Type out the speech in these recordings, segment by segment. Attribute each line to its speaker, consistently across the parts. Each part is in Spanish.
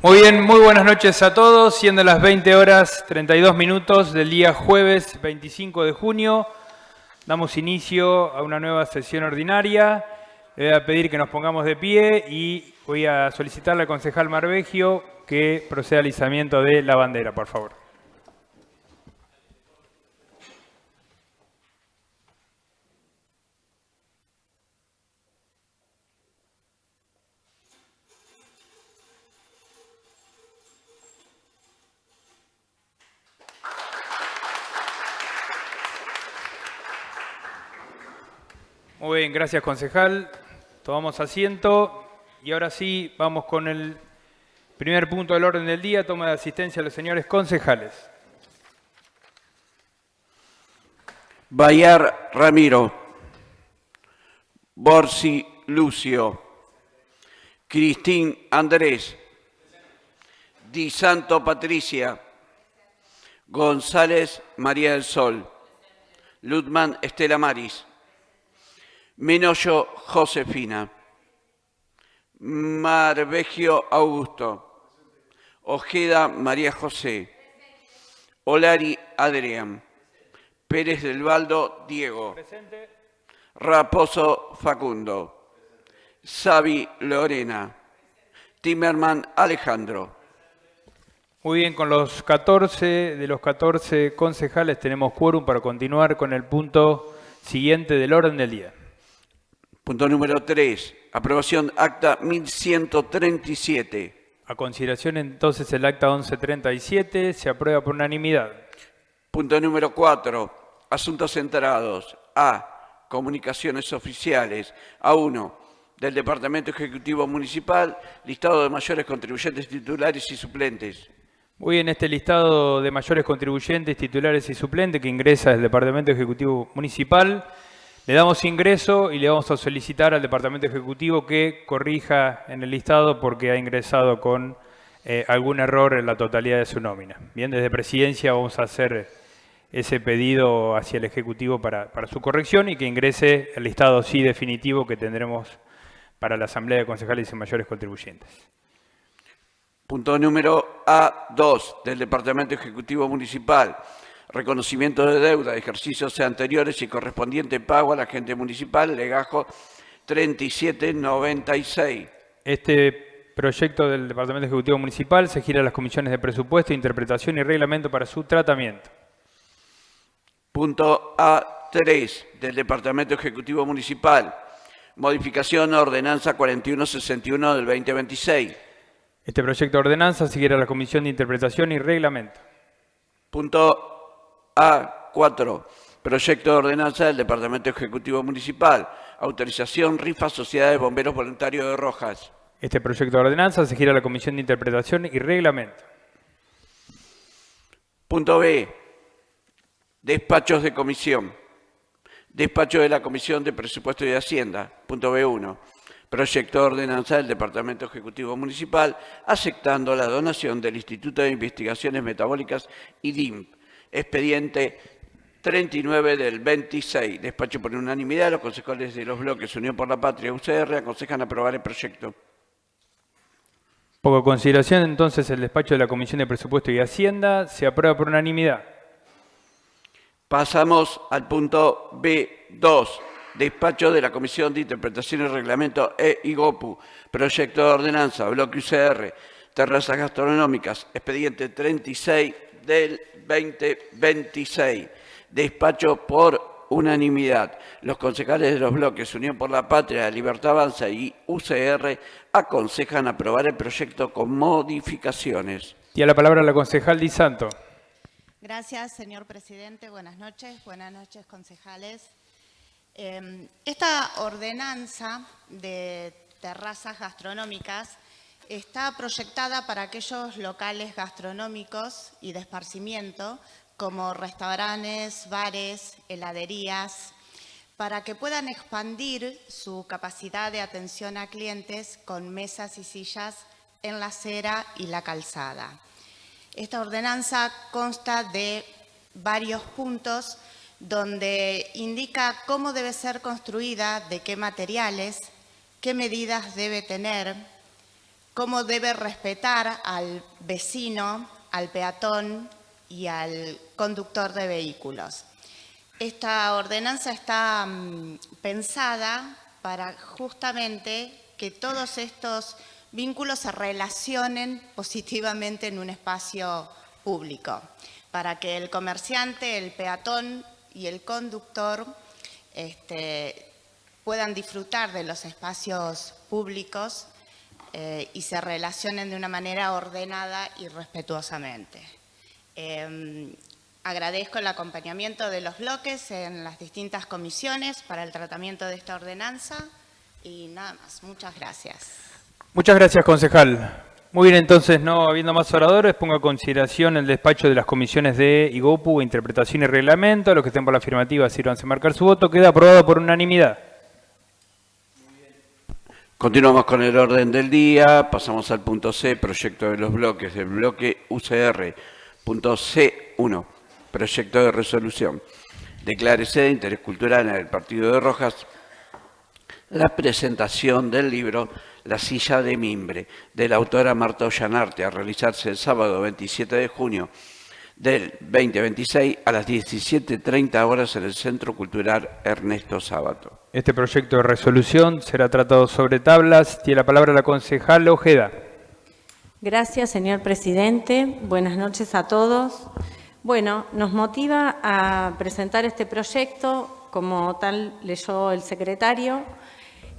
Speaker 1: Muy bien, muy buenas noches a todos, siendo las 20 horas 32 minutos del día jueves 25 de junio. Damos inicio a una nueva sesión ordinaria. Le voy a pedir que nos pongamos de pie y voy a solicitarle al concejal Marvegio que proceda al izamiento de la bandera, por favor. Muy bien, gracias concejal. Tomamos asiento y ahora sí vamos con el primer punto del orden del día, toma de asistencia a los señores concejales.
Speaker 2: Bayar Ramiro, Borsi Lucio, Cristín Andrés, Di Santo Patricia, González María del Sol, Lutman Estela Maris, Menoyo Josefina, Marvegio Augusto, Ojeda María José, Olari Adrián, Pérez del Baldo Diego,
Speaker 1: Presente.
Speaker 2: Raposo Facundo, Savi Lorena, Timerman Alejandro.
Speaker 1: Muy bien, con los 14 de los 14 concejales tenemos quórum para continuar con el punto siguiente del orden del día.
Speaker 2: Punto número 3. Aprobación acta 1137.
Speaker 1: A consideración entonces el acta 1137 se aprueba por unanimidad.
Speaker 2: Punto número 4. Asuntos centrados. A. Comunicaciones oficiales. A1. Del Departamento Ejecutivo Municipal. Listado de mayores contribuyentes titulares y suplentes.
Speaker 1: Muy bien, este listado de mayores contribuyentes, titulares y suplentes que ingresa del Departamento Ejecutivo Municipal. Le damos ingreso y le vamos a solicitar al Departamento Ejecutivo que corrija en el listado porque ha ingresado con algún error en la totalidad de su nómina. Bien, desde Presidencia vamos a hacer ese pedido hacia el Ejecutivo para su corrección y que ingrese el listado sí definitivo que tendremos para la Asamblea de Concejales y mayores contribuyentes.
Speaker 2: Punto número A2 del Departamento Ejecutivo Municipal. Reconocimiento de deuda de ejercicios anteriores y correspondiente pago al agente municipal, legajo 3796.
Speaker 1: Este proyecto del Departamento Ejecutivo Municipal se gira a las comisiones de presupuesto, interpretación y reglamento para su tratamiento.
Speaker 2: Punto A3 del Departamento Ejecutivo Municipal. Modificación a ordenanza 4161 del 2026.
Speaker 1: Este proyecto de ordenanza se gira a la Comisión de Interpretación y Reglamento.
Speaker 2: Punto A4. Proyecto de ordenanza del Departamento Ejecutivo Municipal. Autorización rifa Sociedad de Bomberos Voluntarios de Rojas.
Speaker 1: Este proyecto de ordenanza se gira a la Comisión de Interpretación y Reglamento.
Speaker 2: Punto B. Despachos de comisión. Despacho de la Comisión de Presupuesto y Hacienda. Punto B1. Proyecto de ordenanza del Departamento Ejecutivo Municipal aceptando la donación del Instituto de Investigaciones Metabólicas IDIMP. Expediente 39 del 26. Despacho por unanimidad. Los concejales de los bloques Unión por la Patria y UCR aconsejan aprobar el proyecto.
Speaker 1: Por consideración, entonces, el despacho de la Comisión de Presupuesto y Hacienda se aprueba por unanimidad.
Speaker 2: Pasamos al punto B2. Despacho de la Comisión de Interpretación y Reglamento EIGOPU. Proyecto de ordenanza, bloque UCR, terrazas gastronómicas, expediente 36 del 2026. Despacho por unanimidad. Los concejales de los bloques Unión por la Patria, Libertad Avanza y UCR aconsejan aprobar el proyecto con modificaciones.
Speaker 1: Tiene la palabra la concejal Di Santo.
Speaker 3: Gracias, señor presidente. Buenas noches, concejales. Esta ordenanza de terrazas gastronómicas está proyectada para aquellos locales gastronómicos y de esparcimiento, como restaurantes, bares, heladerías, para que puedan expandir su capacidad de atención a clientes con mesas y sillas en la acera y la calzada. Esta ordenanza consta de varios puntos donde indica cómo debe ser construida, de qué materiales, qué medidas debe tener, cómo debe respetar al vecino, al peatón y al conductor de vehículos. Esta ordenanza está pensada para justamente que todos estos vínculos se relacionen positivamente en un espacio público, para que el comerciante, el peatón y el conductor puedan disfrutar de los espacios públicos y se relacionen de una manera ordenada y respetuosamente. Agradezco el acompañamiento de los bloques en las distintas comisiones para el tratamiento de esta ordenanza y nada más. Muchas gracias.
Speaker 1: Muchas gracias, concejal. Muy bien, entonces, no habiendo más oradores, pongo a consideración el despacho de las comisiones de IGOPU, Interpretación y Reglamento. Los que estén por la afirmativa, sírvanse a marcar su voto. Queda aprobado por unanimidad.
Speaker 2: Continuamos con el orden del día. Pasamos al punto C, proyecto de los bloques del bloque UCR. Punto C1, proyecto de resolución. Declárese de interés cultural en el partido de Rojas la presentación del libro La silla de mimbre, de la autora Marta Ollanarte, a realizarse el sábado 27 de junio del 2026 a las 17:30 horas en el Centro Cultural Ernesto Sábato.
Speaker 1: Este proyecto de resolución será tratado sobre tablas. Tiene la palabra la concejal Ojeda.
Speaker 4: Gracias, señor presidente. Buenas noches a todos. Bueno, nos motiva a presentar este proyecto, como tal leyó el secretario,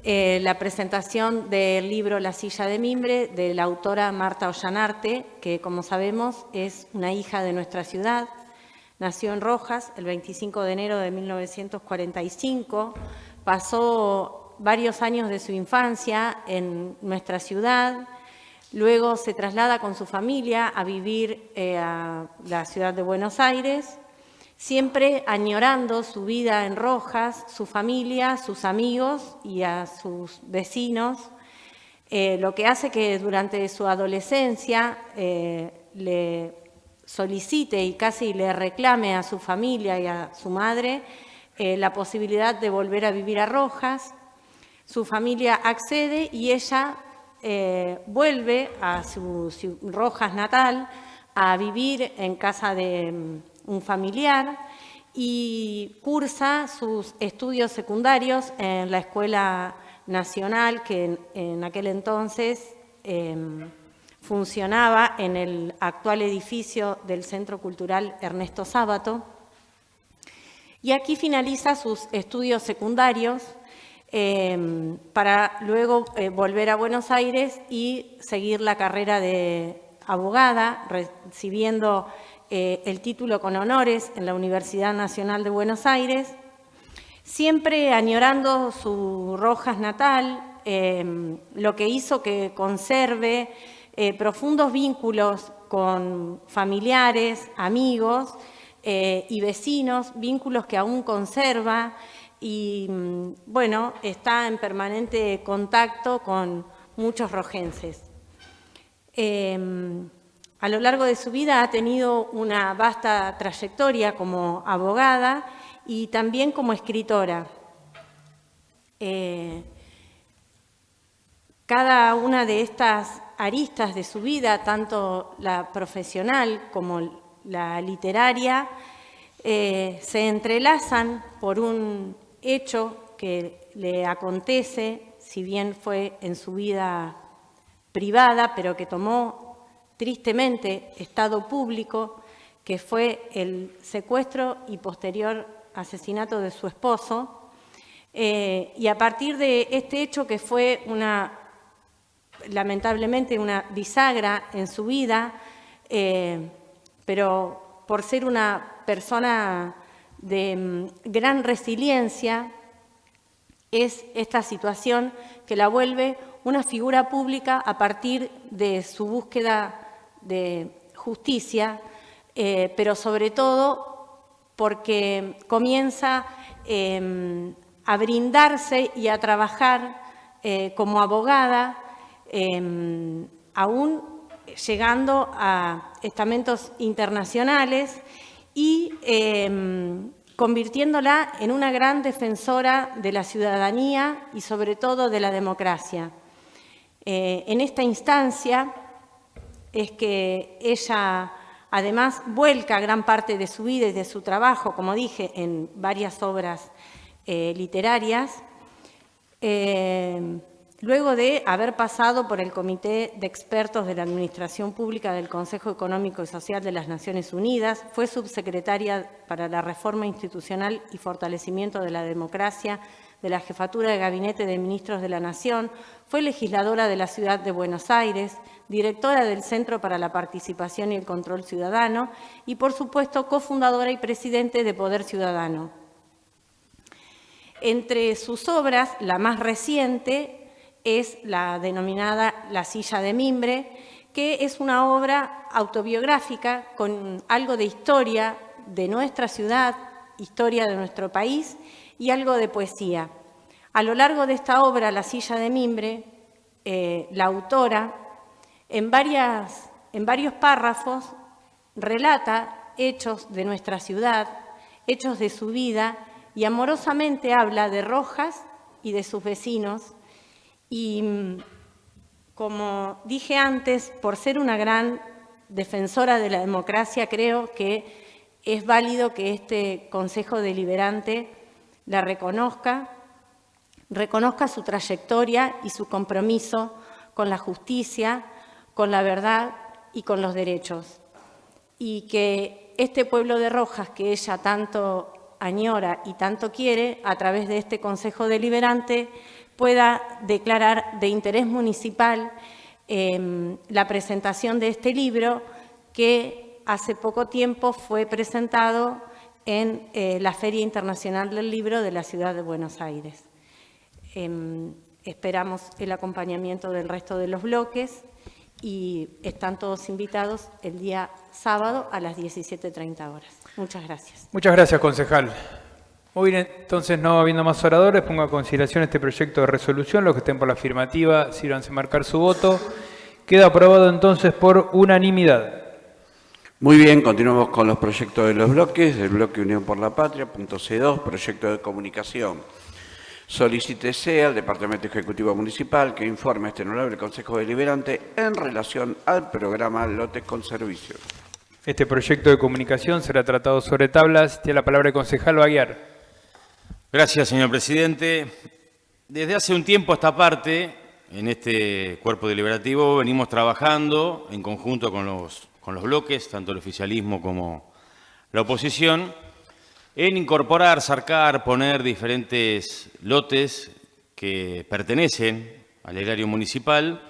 Speaker 4: la presentación del libro La silla de mimbre de la autora Marta Ollanarte, que como sabemos es una hija de nuestra ciudad. Nació en Rojas el 25 de enero de 1945, pasó varios años de su infancia en nuestra ciudad. Luego se traslada con su familia a vivir a la ciudad de Buenos Aires, siempre añorando su vida en Rojas, su familia, sus amigos y a sus vecinos, lo que hace que durante su adolescencia le solicite y casi le reclame a su familia y a su madre la posibilidad de volver a vivir a Rojas. Su familia accede y ella vuelve a su Rojas natal a vivir en casa de un familiar y cursa sus estudios secundarios en la Escuela Nacional, que en aquel entonces funcionaba en el actual edificio del Centro Cultural Ernesto Sábato. Y aquí finaliza sus estudios secundarios para luego volver a Buenos Aires y seguir la carrera de abogada, recibiendo el título con honores en la Universidad Nacional de Buenos Aires, siempre añorando su Rojas natal, lo que hizo que conserve profundos vínculos con familiares, amigos y vecinos, vínculos que aún conserva y, bueno, está en permanente contacto con muchos rojenses. A lo largo de su vida ha tenido una vasta trayectoria como abogada y también como escritora. Cada una de estas aristas de su vida, tanto la profesional como la literaria, se entrelazan por un hecho que le acontece, si bien fue en su vida privada, pero que tomó tristemente estado público, que fue el secuestro y posterior asesinato de su esposo. Y a partir de este hecho, que fue lamentablemente una bisagra en su vida, pero por ser una persona de gran resiliencia, es esta situación que la vuelve una figura pública a partir de su búsqueda de justicia, pero sobre todo porque comienza a brindarse y a trabajar como abogada, aún llegando a estamentos internacionales y convirtiéndola en una gran defensora de la ciudadanía y sobre todo de la democracia. En esta instancia es que ella además vuelca gran parte de su vida y de su trabajo, como dije, en varias obras literarias, luego de haber pasado por el Comité de Expertos de la Administración Pública del Consejo Económico y Social de las Naciones Unidas, fue subsecretaria para la Reforma Institucional y Fortalecimiento de la Democracia de la Jefatura de Gabinete de Ministros de la Nación, fue legisladora de la Ciudad de Buenos Aires, directora del Centro para la Participación y el Control Ciudadano y, por supuesto, cofundadora y presidente de Poder Ciudadano. Entre sus obras, la más reciente es la denominada La Silla de Mimbre, que es una obra autobiográfica con algo de historia de nuestra ciudad, historia de nuestro país y algo de poesía. A lo largo de esta obra, La Silla de Mimbre, la autora, en varios párrafos, relata hechos de nuestra ciudad, hechos de su vida, y amorosamente habla de Rojas y de sus vecinos. Y como dije antes, por ser una gran defensora de la democracia, creo que es válido que este Consejo Deliberante la reconozca su trayectoria y su compromiso con la justicia, con la verdad y con los derechos. Y que este pueblo de Rojas, que ella tanto añora y tanto quiere, a través de este Consejo Deliberante, pueda declarar de interés municipal la presentación de este libro que hace poco tiempo fue presentado en la Feria Internacional del Libro de la Ciudad de Buenos Aires. Esperamos el acompañamiento del resto de los bloques y están todos invitados el día sábado a las 17:30 horas. Muchas gracias.
Speaker 1: Muchas gracias, concejal. Muy bien, entonces, no habiendo más oradores, pongo a consideración este proyecto de resolución. Los que estén por la afirmativa, sírvanse a marcar su voto. Queda aprobado entonces por unanimidad.
Speaker 2: Muy bien, continuamos con los proyectos de los bloques. El bloque Unión por la Patria, punto C2, proyecto de comunicación. Solicítese al Departamento Ejecutivo Municipal que informe a este honorable Consejo Deliberante en relación al programa Lotes con Servicio.
Speaker 1: Este proyecto de comunicación será tratado sobre tablas. Tiene la palabra el concejal Baguiar.
Speaker 5: Gracias, señor presidente. Desde hace un tiempo a esta parte, en este cuerpo deliberativo, venimos trabajando en conjunto con los bloques, tanto el oficialismo como la oposición, en incorporar, sacar, poner diferentes lotes que pertenecen al erario municipal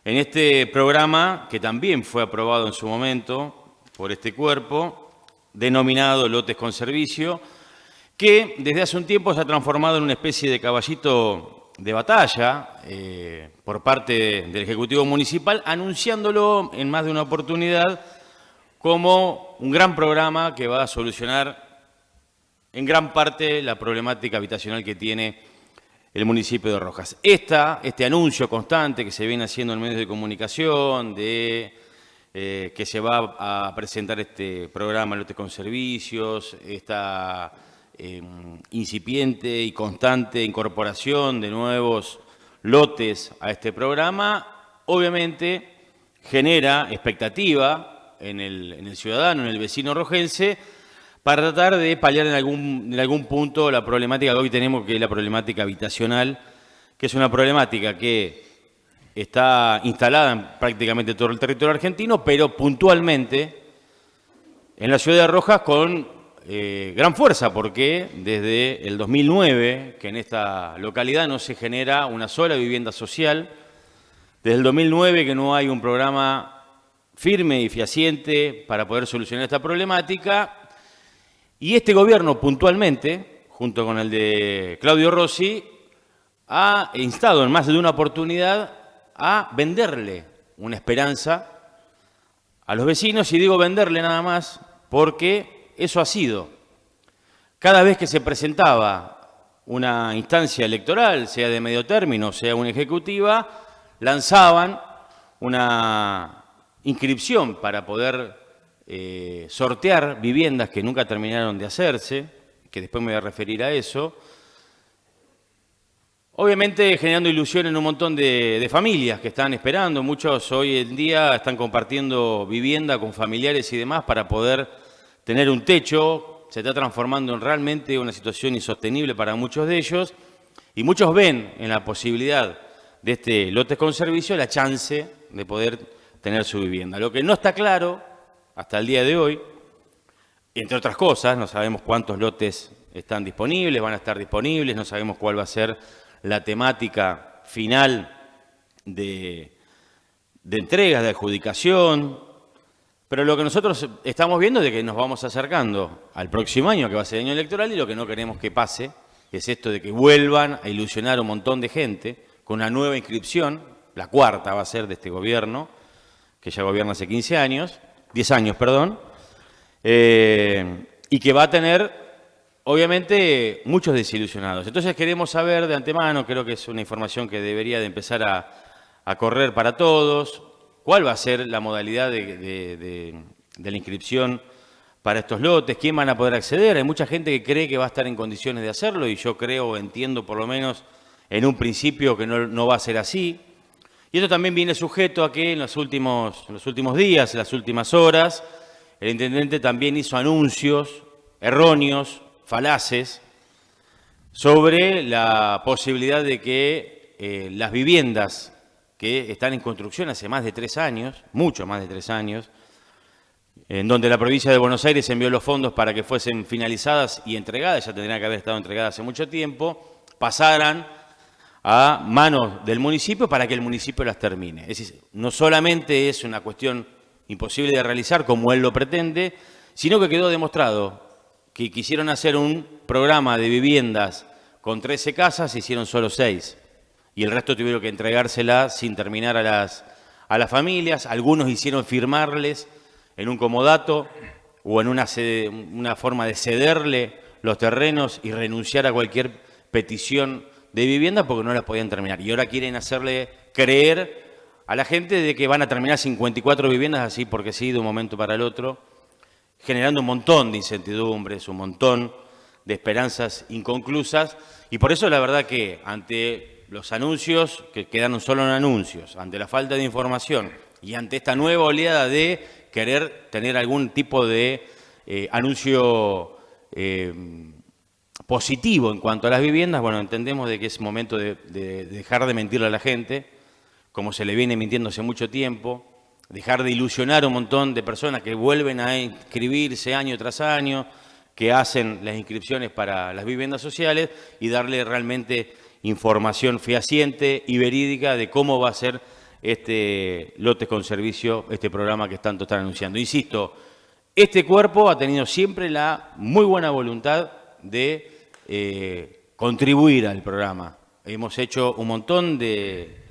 Speaker 5: en este programa que también fue aprobado en su momento por este cuerpo, denominado Lotes con Servicio, que desde hace un tiempo se ha transformado en una especie de caballito de batalla por parte del Ejecutivo Municipal, anunciándolo en más de una oportunidad como un gran programa que va a solucionar en gran parte la problemática habitacional que tiene el municipio de Rojas. Este anuncio constante que se viene haciendo en medios de comunicación de que se va a presentar este programa Lotes con Servicios, esta incipiente y constante incorporación de nuevos lotes a este programa, obviamente genera expectativa en el ciudadano, en el vecino rojense, para tratar de paliar en algún punto la problemática que hoy tenemos, que es la problemática habitacional, que es una problemática que está instalada en prácticamente todo el territorio argentino, pero puntualmente en la ciudad de Rojas con gran fuerza, porque desde el 2009, que en esta localidad no se genera una sola vivienda social, desde el 2009 que no hay un programa firme y fehaciente para poder solucionar esta problemática. Y este gobierno puntualmente, junto con el de Claudio Rossi, ha instado en más de una oportunidad a venderle una esperanza a los vecinos, y digo venderle nada más porque eso ha sido. Cada vez que se presentaba una instancia electoral, sea de medio término, sea una ejecutiva, lanzaban una inscripción para poder sortear viviendas que nunca terminaron de hacerse, que después me voy a referir a eso. obviamente generando ilusión en un montón de familias que están esperando. Muchos hoy en día están compartiendo vivienda con familiares y demás para poder tener un techo. Se está transformando en realmente una situación insostenible para muchos de ellos. Y muchos ven en la posibilidad de este lotes con servicio la chance de poder tener su vivienda. Lo que no está claro hasta el día de hoy, entre otras cosas, no sabemos cuántos lotes están disponibles, van a estar disponibles, no sabemos cuál va a ser la temática final de entregas, de adjudicación, pero lo que nosotros estamos viendo es de que nos vamos acercando al próximo año, que va a ser el año electoral, y lo que no queremos que pase es esto de que vuelvan a ilusionar a un montón de gente con una nueva inscripción, la cuarta va a ser de este gobierno, que ya gobierna hace 10 años, y que va a tener, obviamente, muchos desilusionados. Entonces queremos saber de antemano, creo que es una información que debería de empezar a correr para todos, cuál va a ser la modalidad de la inscripción para estos lotes, quién van a poder acceder. Hay mucha gente que cree que va a estar en condiciones de hacerlo y yo creo, entiendo por lo menos en un principio que no va a ser así. Y esto también viene sujeto a que en los últimos días, en las últimas horas, el intendente también hizo anuncios erróneos, falaces, sobre la posibilidad de que las viviendas que están en construcción hace más de 3 años, mucho más de 3 años, en donde la provincia de Buenos Aires envió los fondos para que fuesen finalizadas y entregadas, ya tendrían que haber estado entregadas hace mucho tiempo, pasaran a manos del municipio para que el municipio las termine. Es decir, no solamente es una cuestión imposible de realizar como él lo pretende, sino que quedó demostrado que quisieron hacer un programa de viviendas con 13 casas, hicieron solo 6. Y el resto tuvieron que entregársela sin terminar a las familias. Algunos hicieron firmarles en un comodato o en una forma de cederle los terrenos y renunciar a cualquier petición de vivienda porque no las podían terminar. Y ahora quieren hacerle creer a la gente de que van a terminar 54 viviendas así porque sí, de un momento para el otro, generando un montón de incertidumbres, un montón de esperanzas inconclusas. Y por eso la verdad que ante los anuncios, que quedaron solo en anuncios, ante la falta de información y ante esta nueva oleada de querer tener algún tipo de anuncio positivo en cuanto a las viviendas, bueno, entendemos de que es momento de dejar de mentirle a la gente, como se le viene mintiendo hace mucho tiempo, dejar de ilusionar a un montón de personas que vuelven a inscribirse año tras año, que hacen las inscripciones para las viviendas sociales y darle realmente información fehaciente y verídica de cómo va a ser este lotes con servicio, este programa que tanto están anunciando. Insisto, este cuerpo ha tenido siempre la muy buena voluntad de contribuir al programa. Hemos hecho un montón de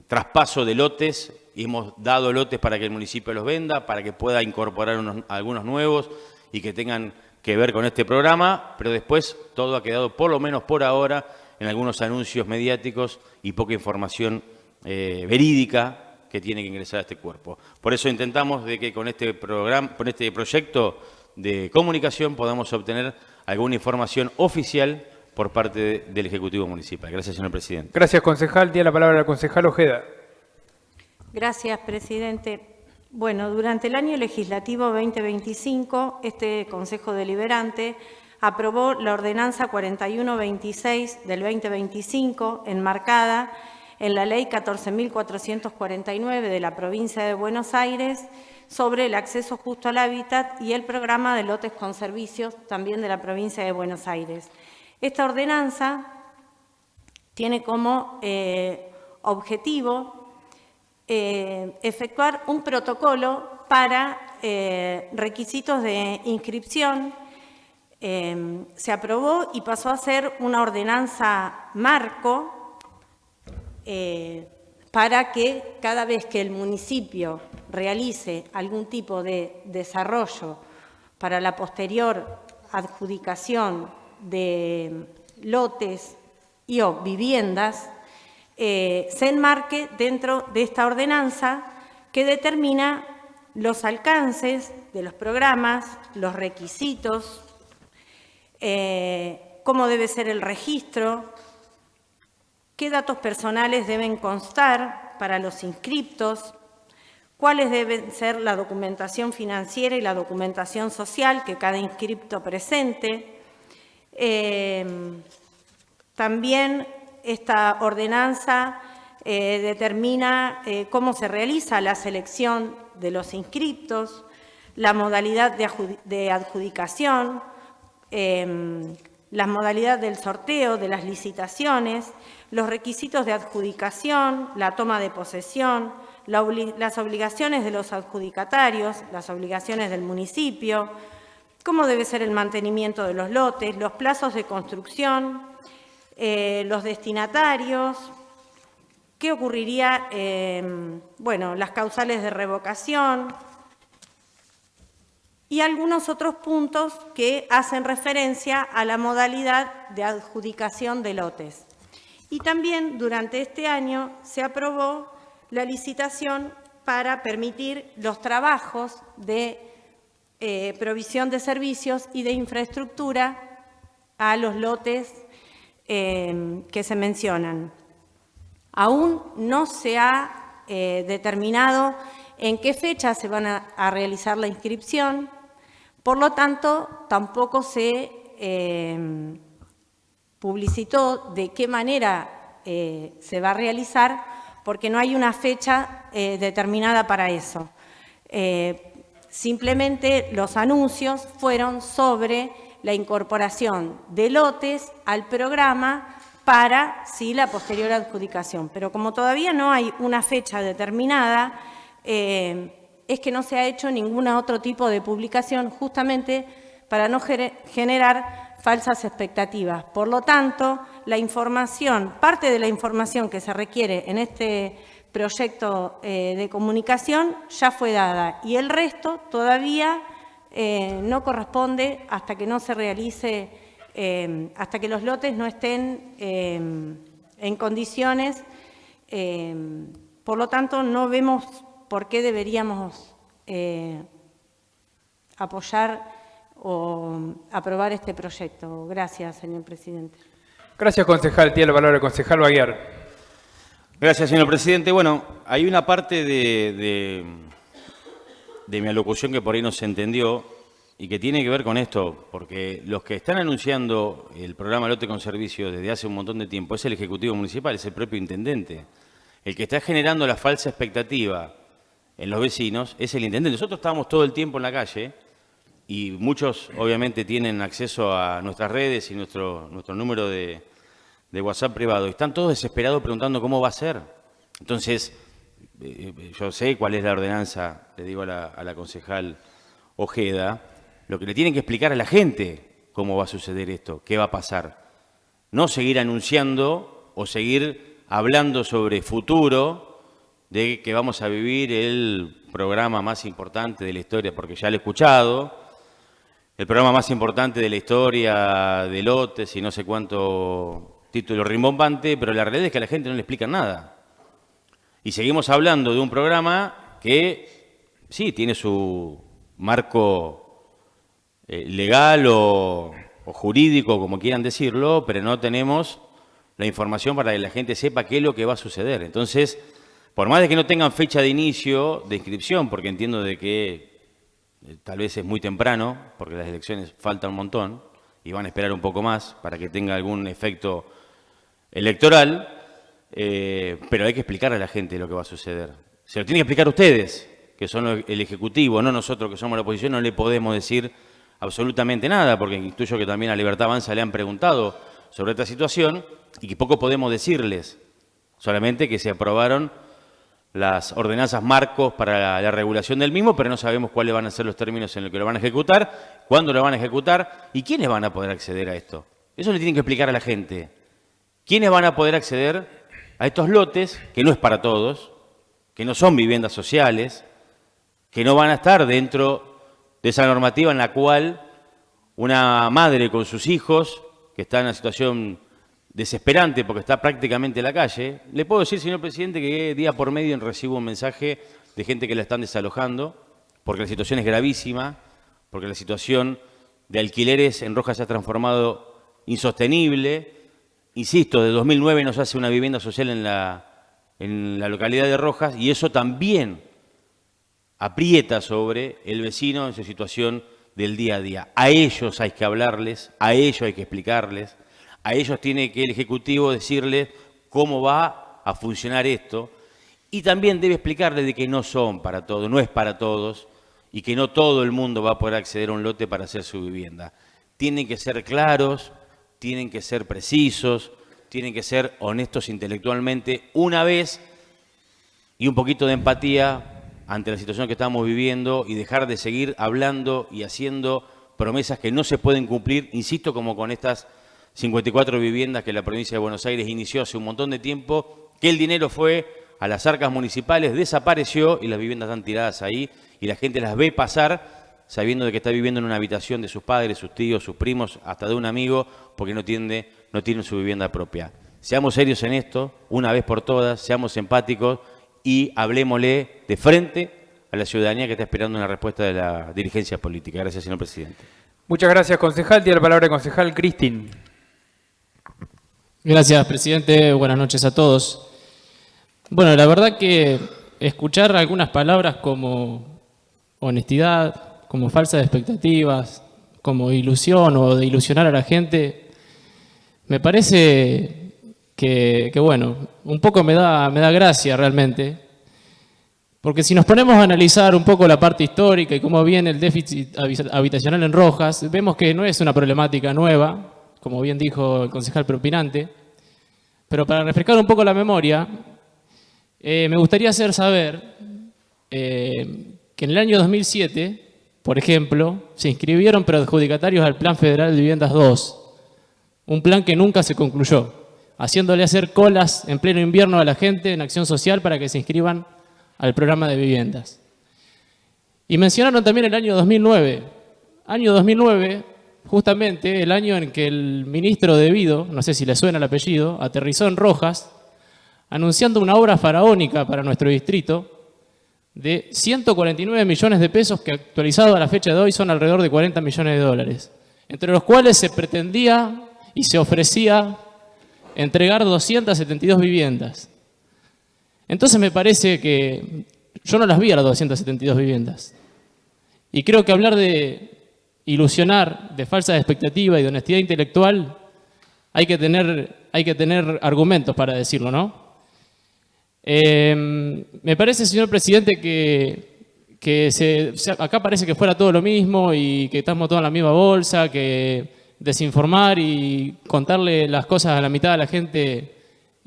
Speaker 5: traspaso de lotes y hemos dado lotes para que el municipio los venda, para que pueda incorporar algunos nuevos y que tengan que ver con este programa, pero después todo ha quedado, por lo menos por ahora, en algunos anuncios mediáticos y poca información verídica que tiene que ingresar a este cuerpo. Por eso intentamos de que con este programa, con este proyecto de comunicación podamos obtener alguna información oficial por parte del Ejecutivo Municipal. Gracias, señor presidente.
Speaker 1: Gracias, concejal. Tiene la palabra el concejal Ojeda.
Speaker 4: Gracias, presidente. Bueno, durante el año legislativo 2025, este Consejo Deliberante aprobó la Ordenanza 4126 del 2025, enmarcada en la Ley 14.449 de la Provincia de Buenos Aires sobre el acceso justo al hábitat y el programa de lotes con servicios también de la Provincia de Buenos Aires. Esta ordenanza tiene como objetivo efectuar un protocolo para requisitos de inscripción. Se aprobó y pasó a ser una ordenanza marco para que cada vez que el municipio realice algún tipo de desarrollo para la posterior adjudicación de lotes y o viviendas, se enmarque dentro de esta ordenanza que determina los alcances de los programas, los requisitos, cómo debe ser el registro, qué datos personales deben constar para los inscriptos, cuáles deben ser la documentación financiera y la documentación social que cada inscripto presente. También esta ordenanza determina cómo se realiza la selección de los inscriptos, la modalidad de adjudicación, la modalidad del sorteo, de las licitaciones, los requisitos de adjudicación, la toma de posesión, las obligaciones de los adjudicatarios, las obligaciones del municipio, cómo debe ser el mantenimiento de los lotes, los plazos de construcción, los destinatarios, qué ocurriría, bueno, las causales de revocación y algunos otros puntos que hacen referencia a la modalidad de adjudicación de lotes. Y también durante este año se aprobó la licitación para permitir los trabajos de provisión de servicios y de infraestructura a los lotes que se mencionan. Aún no se ha determinado en qué fecha se van a realizar la inscripción, por lo tanto, tampoco se publicitó de qué manera se va a realizar, porque no hay una fecha determinada para eso. Simplemente los anuncios fueron sobre la incorporación de lotes al programa para la posterior adjudicación. Pero como todavía no hay una fecha determinada, es que no se ha hecho ningún otro tipo de publicación, justamente para no generar falsas expectativas. Por lo tanto, la información, parte de la información que se requiere en este proyecto de comunicación ya fue dada y el resto todavía no corresponde hasta que no se realice, hasta que los lotes no estén en condiciones. Por lo tanto, no vemos por qué deberíamos apoyar o aprobar este proyecto. Gracias, señor presidente.
Speaker 1: Gracias, concejal. Tiene la palabra el concejal Baguiar.
Speaker 5: Gracias, señor presidente. Bueno, hay una parte de mi alocución que por ahí no se entendió y que tiene que ver con esto, porque los que están anunciando el programa Lote con Servicios desde hace un montón de tiempo es el Ejecutivo Municipal, es el propio intendente. El que está generando la falsa expectativa en los vecinos es el intendente. Nosotros estábamos todo el tiempo en la calle y muchos obviamente tienen acceso a nuestras redes y nuestro número de WhatsApp privado. Y están todos desesperados preguntando cómo va a ser. Entonces, yo sé cuál es la ordenanza, le digo a la concejal Ojeda, lo que le tienen que explicar a la gente cómo va a suceder esto, qué va a pasar. No seguir anunciando o seguir hablando sobre futuro, de que vamos a vivir el programa más importante de la historia, porque ya lo he escuchado, el programa más importante de la historia de lotes y no sé cuánto título rimbombante, pero la realidad es que a la gente no le explican nada. Y seguimos hablando de un programa que sí tiene su marco legal o jurídico, como quieran decirlo, pero no tenemos la información para que la gente sepa qué es lo que va a suceder. Entonces, por más de que no tengan fecha de inicio de inscripción, porque entiendo de que tal vez es muy temprano, porque las elecciones faltan un montón y van a esperar un poco más para que tenga algún efecto electoral, pero hay que explicar a la gente lo que va a suceder. Se lo tienen que explicar ustedes, que son el Ejecutivo, no nosotros que somos la oposición, no le podemos decir absolutamente nada, porque intuyo que también a Libertad Avanza le han preguntado sobre esta situación y que poco podemos decirles, solamente que se aprobaron las ordenanzas marcos para la regulación del mismo, pero no sabemos cuáles van a ser los términos en los que lo van a ejecutar, cuándo lo van a ejecutar y quiénes van a poder acceder a esto. Eso le tienen que explicar a la gente. ¿Quiénes van a poder acceder a estos lotes, que no es para todos, que no son viviendas sociales, que no van a estar dentro de esa normativa en la cual una madre con sus hijos, que está en una situación desesperante porque está prácticamente en la calle? Le puedo decir, señor presidente, que día por medio recibo un mensaje de gente que la están desalojando, porque la situación es gravísima, porque la situación de alquileres en Rojas se ha transformado insostenible, insisto, de 2009 no se hace una vivienda social en la localidad de Rojas, y eso también aprieta sobre el vecino en su situación del día a día. A ellos hay que hablarles, a ellos hay que explicarles, a ellos tiene que el Ejecutivo decirles cómo va a funcionar esto, y también debe explicarles de que no son para todos, no es para todos, y que no todo el mundo va a poder acceder a un lote para hacer su vivienda. Tienen que ser claros, tienen que ser precisos, tienen que ser honestos intelectualmente una vez, y un poquito de empatía ante la situación que estamos viviendo, y dejar de seguir hablando y haciendo promesas que no se pueden cumplir, insisto, como con estas 54 viviendas que la provincia de Buenos Aires inició hace un montón de tiempo, que el dinero fue a las arcas municipales, desapareció y las viviendas están tiradas ahí y la gente las ve pasar sabiendo de que está viviendo en una habitación de sus padres, sus tíos, sus primos, hasta de un amigo, porque no tienen su vivienda propia. Seamos serios en esto, una vez por todas, seamos empáticos y hablémosle de frente a la ciudadanía que está esperando una respuesta de la dirigencia política. Gracias, señor presidente.
Speaker 1: Muchas gracias, concejal. Tiene la palabra el concejal Cristín.
Speaker 6: Gracias, presidente. Buenas noches a todos. Bueno, la verdad que escuchar algunas palabras como honestidad, como falsas expectativas, como ilusión o de ilusionar a la gente, me parece que bueno, un poco me da gracia realmente, porque si nos ponemos a analizar un poco la parte histórica y cómo viene el déficit habitacional en Rojas, vemos que no es una problemática nueva, como bien dijo el concejal propinante, pero para refrescar un poco la memoria, me gustaría hacer saber que en el año 2007, por ejemplo, se inscribieron preadjudicatarios al Plan Federal de Viviendas 2, un plan que nunca se concluyó, haciéndole hacer colas en pleno invierno a la gente en acción social para que se inscriban al programa de viviendas. Y mencionaron también el año 2009. Año 2009, justamente el año en que el ministro de Vido, no sé si le suena el apellido, aterrizó en Rojas, anunciando una obra faraónica para nuestro distrito de 149 millones de pesos que actualizado a la fecha de hoy son alrededor de 40 millones de dólares, entre los cuales se pretendía y se ofrecía entregar 272 viviendas. Entonces me parece que yo no las vi a las 272 viviendas. Y creo que hablar de ilusionar, de falsa expectativa y de honestidad intelectual, hay que tener argumentos para decirlo, ¿no? Me parece, señor presidente, que acá parece que fuera todo lo mismo y que estamos todos en la misma bolsa, que desinformar y contarle las cosas a la mitad de la gente,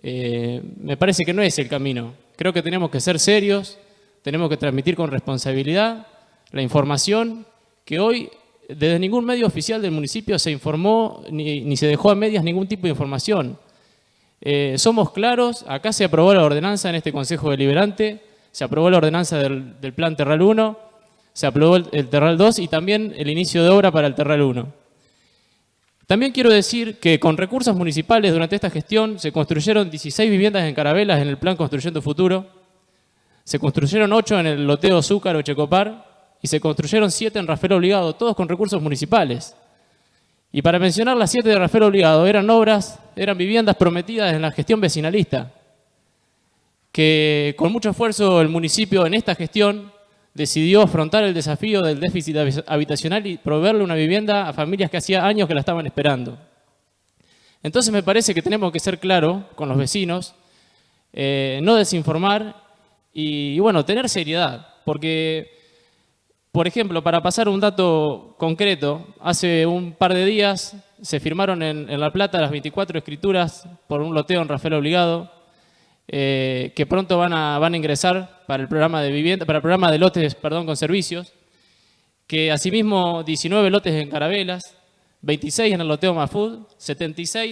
Speaker 6: me parece que no es el camino. Creo que tenemos que ser serios, tenemos que transmitir con responsabilidad la información que hoy desde ningún medio oficial del municipio se informó ni se dejó a medias ningún tipo de información. Somos claros, acá se aprobó la ordenanza en este Consejo Deliberante, se aprobó la ordenanza del Plan Terral 1, se aprobó el Terral 2 y también el inicio de obra para el Terral 1. También quiero decir que con recursos municipales durante esta gestión se construyeron 16 viviendas en Carabelas en el Plan Construyendo Futuro, se construyeron 8 en el loteo Zúcaro Checopar y se construyeron 7 en Rafael Obligado, todos con recursos municipales. Y para mencionar las 7 de Rafael Obligado, eran viviendas prometidas en la gestión vecinalista, que con mucho esfuerzo el municipio en esta gestión decidió afrontar el desafío del déficit habitacional y proveerle una vivienda a familias que hacía años que la estaban esperando. Entonces me parece que tenemos que ser claros con los vecinos, no desinformar y bueno, tener seriedad, porque, por ejemplo, para pasar un dato concreto, hace un par de días se firmaron en La Plata las 24 escrituras por un loteo en Rafael Obligado, que pronto van a ingresar para el programa de vivienda, para el programa de lotes, con servicios, que asimismo 19 lotes en Carabelas, 26 en el loteo Mafud, 70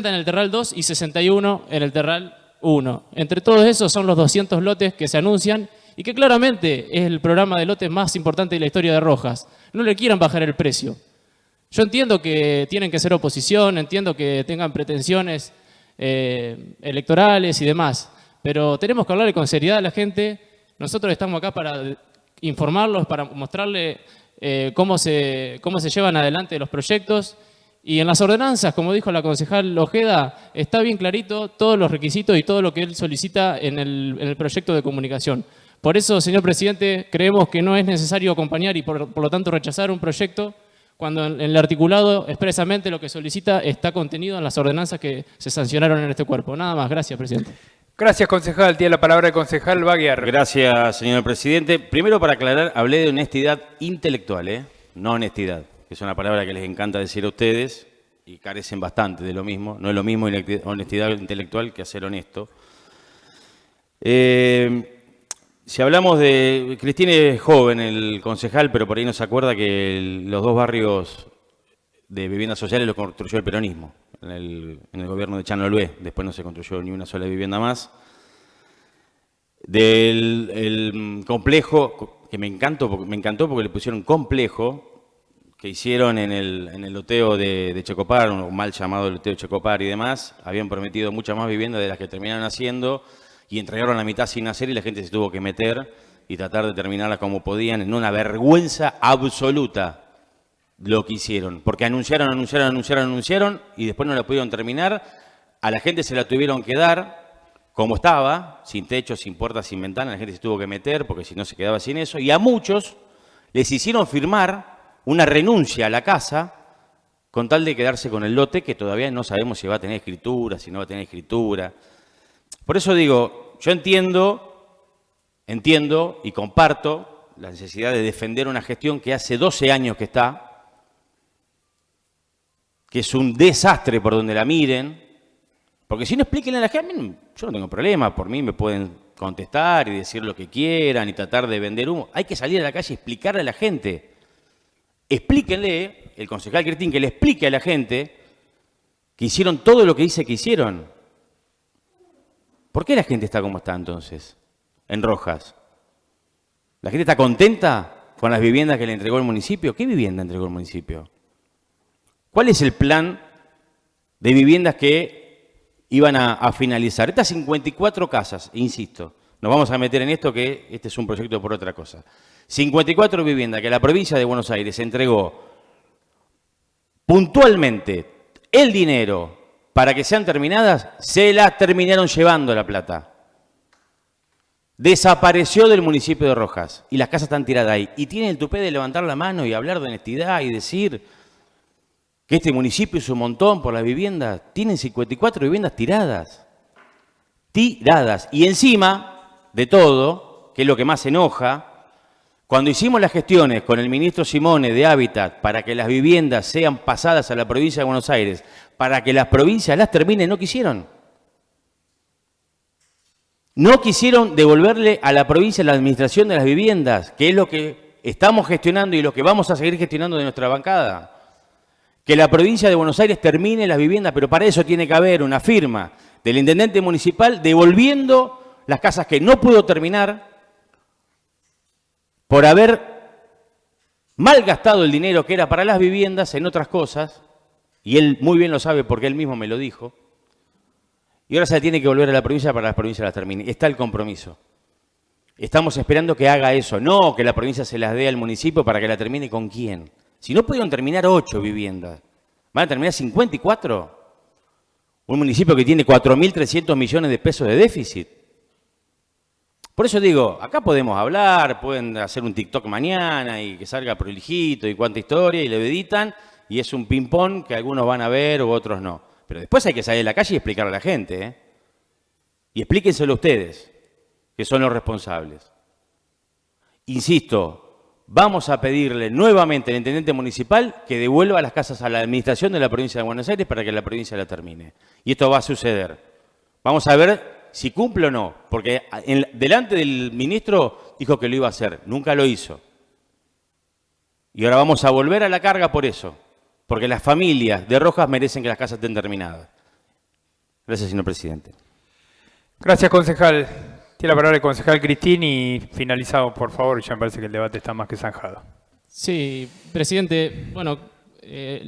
Speaker 6: en el Terral 2 y 61 en el Terral 1. Entre todos esos son los 200 lotes que se anuncian y que claramente es el programa de lotes más importante de la historia de Rojas. No le quieran bajar el precio. Yo entiendo que tienen que ser oposición, entiendo que tengan pretensiones electorales y demás, pero tenemos que hablarle con seriedad a la gente. Nosotros estamos acá para informarlos, para mostrarle cómo se llevan adelante los proyectos Y en las ordenanzas, como dijo la concejal Ojeda, está bien clarito todos los requisitos y todo lo que él solicita en el proyecto de comunicación. Por eso, señor presidente, creemos que no es necesario acompañar y por lo tanto rechazar un proyecto cuando en el articulado expresamente lo que solicita está contenido en las ordenanzas que se sancionaron en este cuerpo. Nada más. Gracias, presidente.
Speaker 1: Gracias, concejal. Tiene la palabra el concejal Baguiar.
Speaker 5: Gracias, señor presidente. Primero, para aclarar, hablé de honestidad intelectual, no honestidad, que es una palabra que les encanta decir a ustedes y carecen bastante de lo mismo. No es lo mismo honestidad intelectual que ser honesto. Si hablamos de... Cristina es joven, el concejal, pero por ahí no se acuerda que los 2 barrios de viviendas sociales los construyó el peronismo en el gobierno de Chano Olvé. Después no se construyó ni una sola vivienda más. El complejo, que me encantó porque le pusieron complejo, que hicieron en el loteo de Checopar, un mal llamado loteo de Checopar y demás, habían prometido muchas más viviendas de las que terminaron haciendo y entregaron la mitad sin hacer y la gente se tuvo que meter y tratar de terminarla como podían, en una vergüenza absoluta lo que hicieron, porque anunciaron y después no la pudieron terminar, a la gente se la tuvieron que dar como estaba, sin techo, sin puertas, sin ventanas, la gente se tuvo que meter porque si no se quedaba sin eso, y a muchos les hicieron firmar una renuncia a la casa con tal de quedarse con el lote que todavía no sabemos si va a tener escritura, si no va a tener escritura. Por eso digo, yo entiendo y comparto la necesidad de defender una gestión que hace 12 años que está, que es un desastre por donde la miren, porque si no explíquenle a la gente, yo no tengo problema, por mí me pueden contestar y decir lo que quieran y tratar de vender humo. Hay que salir a la calle y explicarle a la gente. Explíquenle, el concejal Cristín, que le explique a la gente que hicieron todo lo que dice que hicieron. ¿Por qué la gente está como está entonces, en Rojas? ¿La gente está contenta con las viviendas que le entregó el municipio? ¿Qué vivienda entregó el municipio? ¿Cuál es el plan de viviendas que iban a finalizar? Estas 54 casas, insisto, nos vamos a meter en esto que este es un proyecto por otra cosa. 54 viviendas que la provincia de Buenos Aires entregó puntualmente el dinero para que sean terminadas, se las terminaron llevando la plata. Desapareció del municipio de Rojas y las casas están tiradas ahí. Y tienen el tupé de levantar la mano y hablar de honestidad y decir que este municipio es un montón por las viviendas. Tienen 54 viviendas tiradas. Tiradas. Y encima de todo, que es lo que más enoja, cuando hicimos las gestiones con el ministro Simone de Hábitat para que las viviendas sean pasadas a la provincia de Buenos Aires, para que las provincias las terminen, no quisieron. No quisieron devolverle a la provincia la administración de las viviendas, que es lo que estamos gestionando y lo que vamos a seguir gestionando de nuestra bancada. Que la provincia de Buenos Aires termine las viviendas, pero para eso tiene que haber una firma del intendente municipal devolviendo las casas que no pudo terminar por haber malgastado el dinero que era para las viviendas en otras cosas, y él muy bien lo sabe porque él mismo me lo dijo, y ahora se la tiene que volver a la provincia para que la provincia las termine. Está el compromiso. Estamos esperando que haga eso, no que la provincia se las dé al municipio para que la termine con quién. Si no pudieron terminar 8 viviendas, ¿van a terminar 54? Un municipio que tiene 4.300 millones de pesos de déficit. Por eso digo, acá podemos hablar, pueden hacer un TikTok mañana y que salga prolijito y cuánta historia y lo editan y es un ping-pong que algunos van a ver u otros no. Pero después hay que salir a la calle y explicarle a la gente, ¿eh? Y explíquenselo ustedes, que son los responsables. Insisto, vamos a pedirle nuevamente al intendente municipal que devuelva las casas a la administración de la provincia de Buenos Aires para que la provincia la termine. Y esto va a suceder. Vamos a ver si cumple o no, porque delante del ministro dijo que lo iba a hacer, nunca lo hizo. Y ahora vamos a volver a la carga por eso, porque las familias de Rojas merecen que las casas estén terminadas. Gracias, señor presidente.
Speaker 1: Gracias, concejal. Tiene la palabra el concejal Cristín y finalizado, por favor, ya me parece que el debate está más que zanjado.
Speaker 6: Sí, presidente, bueno,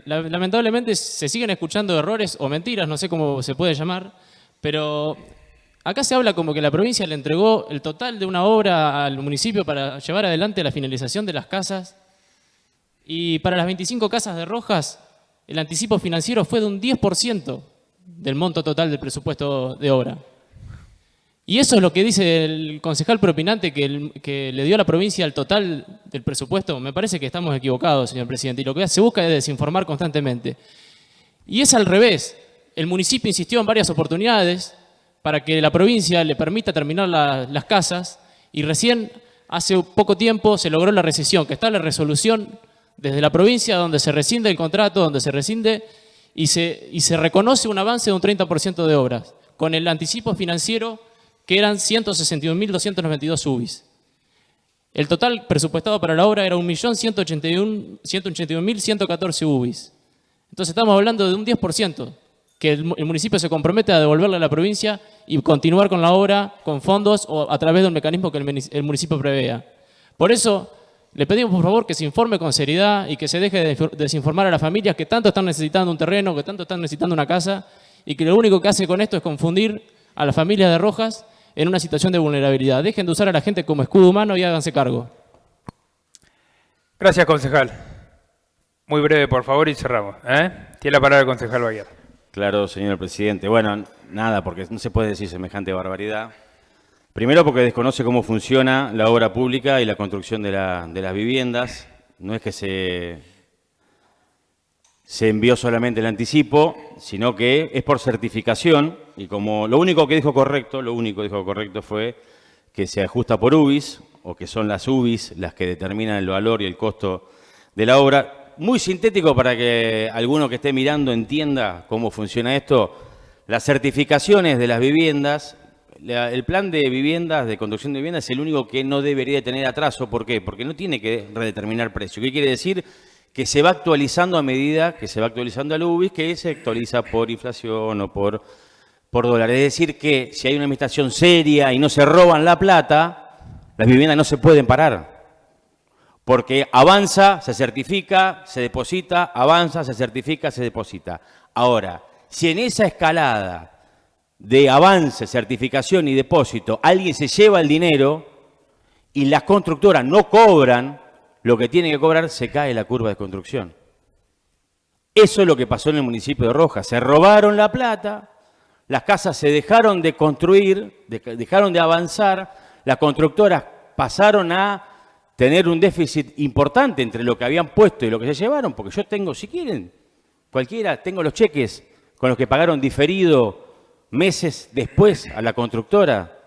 Speaker 6: lamentablemente se siguen escuchando errores o mentiras, no sé cómo se puede llamar, pero acá se habla como que la provincia le entregó el total de una obra al municipio para llevar adelante la finalización de las casas y para las 25 casas de Rojas el anticipo financiero fue de un 10% del monto total del presupuesto de obra. Y eso es lo que dice el concejal propinante que le dio a la provincia el total del presupuesto. Me parece que estamos equivocados, señor presidente, y lo que se busca es desinformar constantemente. Y es al revés. El municipio insistió en varias oportunidades para que la provincia le permita terminar las casas y recién hace poco tiempo se logró la rescisión, que está la resolución desde la provincia donde se rescinde el contrato, donde se rescinde y se reconoce un avance de un 30% de obras, con el anticipo financiero que eran 161.292 UBIs. El total presupuestado para la obra era 1.181.114 UBIs. Entonces estamos hablando de un 10%, que el municipio se compromete a devolverle a la provincia y continuar con la obra con fondos o a través de un mecanismo que el municipio prevea. Por eso, le pedimos por favor que se informe con seriedad y que se deje de desinformar a las familias que tanto están necesitando un terreno, que tanto están necesitando una casa y que lo único que hace con esto es confundir a las familias de Rojas en una situación de vulnerabilidad. Dejen de usar a la gente como escudo humano y háganse cargo.
Speaker 1: Gracias, concejal. Muy breve, por favor, y cerramos. Tiene la palabra el concejal Baguiar.
Speaker 5: Claro, señor presidente. Bueno, nada, porque no se puede decir semejante barbaridad. Primero porque desconoce cómo funciona la obra pública y la construcción de las viviendas. No es que se envió solamente el anticipo, sino que es por certificación. Y como lo único que dijo correcto fue que se ajusta por UBIs, o que son las UBIs las que determinan el valor y el costo de la obra. Muy sintético para que alguno que esté mirando entienda cómo funciona esto. Las certificaciones de las viviendas, el plan de viviendas, de construcción de viviendas, es el único que no debería tener atraso. ¿Por qué? Porque no tiene que redeterminar precio. ¿Qué quiere decir? Que se va actualizando a medida que se va actualizando el UBIS, que se actualiza por inflación o por dólar. Es decir, que si hay una administración seria y no se roban la plata, las viviendas no se pueden parar. Porque avanza, se certifica, se deposita, avanza, se certifica, se deposita. Ahora, si en esa escalada de avance, certificación y depósito alguien se lleva el dinero y las constructoras no cobran lo que tienen que cobrar, se cae la curva de construcción. Eso es lo que pasó en el municipio de Rojas. Se robaron la plata, las casas se dejaron de construir, dejaron de avanzar, las constructoras pasaron a tener un déficit importante entre lo que habían puesto y lo que se llevaron, porque yo tengo, si quieren, cualquiera, tengo los cheques con los que pagaron diferido meses después a la constructora,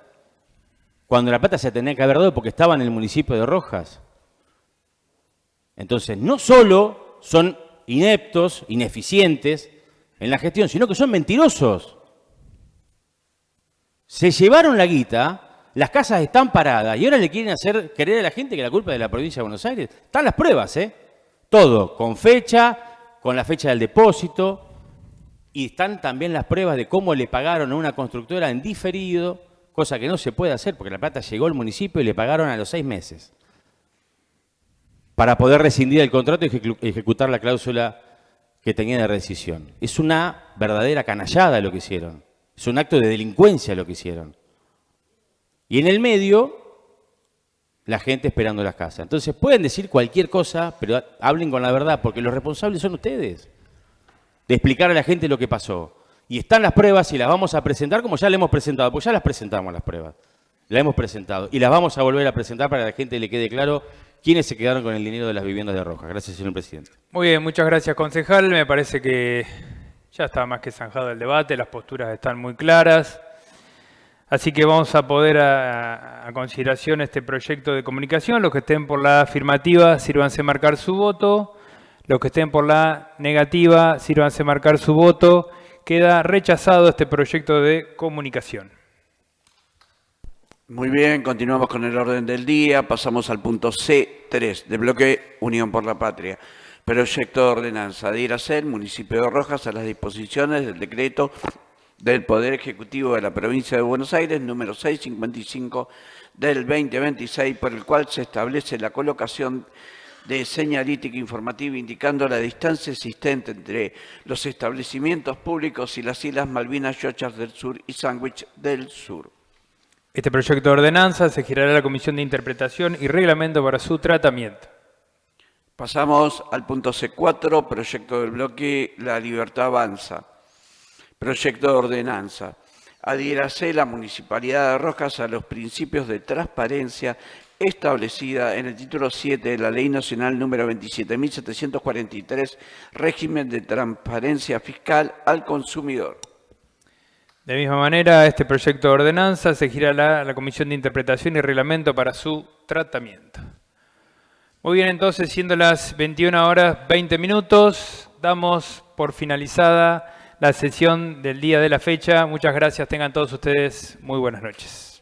Speaker 5: cuando la plata se tenía que haber dado porque estaba en el municipio de Rojas. Entonces, no solo son ineptos, ineficientes en la gestión, sino que son mentirosos. Se llevaron la guita. Las casas están paradas y ahora le quieren hacer creer a la gente que la culpa es de la provincia de Buenos Aires. Están las pruebas, todo, con fecha, con la fecha del depósito, y están también las pruebas de cómo le pagaron a una constructora en diferido, cosa que no se puede hacer porque la plata llegó al municipio y le pagaron a los 6 meses para poder rescindir el contrato y ejecutar la cláusula que tenía de rescisión. Es una verdadera canallada lo que hicieron, es un acto de delincuencia lo que hicieron. Y en el medio, la gente esperando las casas. Entonces pueden decir cualquier cosa, pero hablen con la verdad, porque los responsables son ustedes, de explicar a la gente lo que pasó. Y están las pruebas y las vamos a presentar como ya las hemos presentado, pues ya las presentamos las pruebas. Las hemos presentado y las vamos a volver a presentar para que a la gente le quede claro quiénes se quedaron con el dinero de las viviendas de Rojas. Gracias, señor presidente.
Speaker 1: Muy bien, muchas gracias, concejal. Me parece que ya está más que zanjado el debate, las posturas están muy claras. Así que vamos a poner a consideración este proyecto de comunicación. Los que estén por la afirmativa, sírvanse marcar su voto. Los que estén por la negativa, sírvanse marcar su voto. Queda rechazado este proyecto de comunicación.
Speaker 2: Muy bien, continuamos con el orden del día. Pasamos al punto C3 del bloque Unión por la Patria. Proyecto de ordenanza de ir a hacer municipio de Rojas a las disposiciones del decreto del Poder Ejecutivo de la Provincia de Buenos Aires, número 655 del 2026, por el cual se establece la colocación de señalítica informativa indicando la distancia existente entre los establecimientos públicos y las Islas Malvinas, Chochas del Sur y Sandwich del Sur.
Speaker 1: Este proyecto de ordenanza se girará a la Comisión de Interpretación y Reglamento para su tratamiento.
Speaker 2: Pasamos al punto C4, proyecto del bloque La Libertad Avanza. Proyecto de ordenanza. Adhiérase la Municipalidad de Rojas a los principios de transparencia establecida en el título 7 de la Ley Nacional número 27.743, régimen de transparencia fiscal al consumidor.
Speaker 1: De la misma manera, este proyecto de ordenanza se girará a la Comisión de Interpretación y Reglamento para su tratamiento. Muy bien, entonces, siendo las 21:20, damos por finalizada la sesión del día de la fecha. Muchas gracias, tengan todos ustedes muy buenas noches.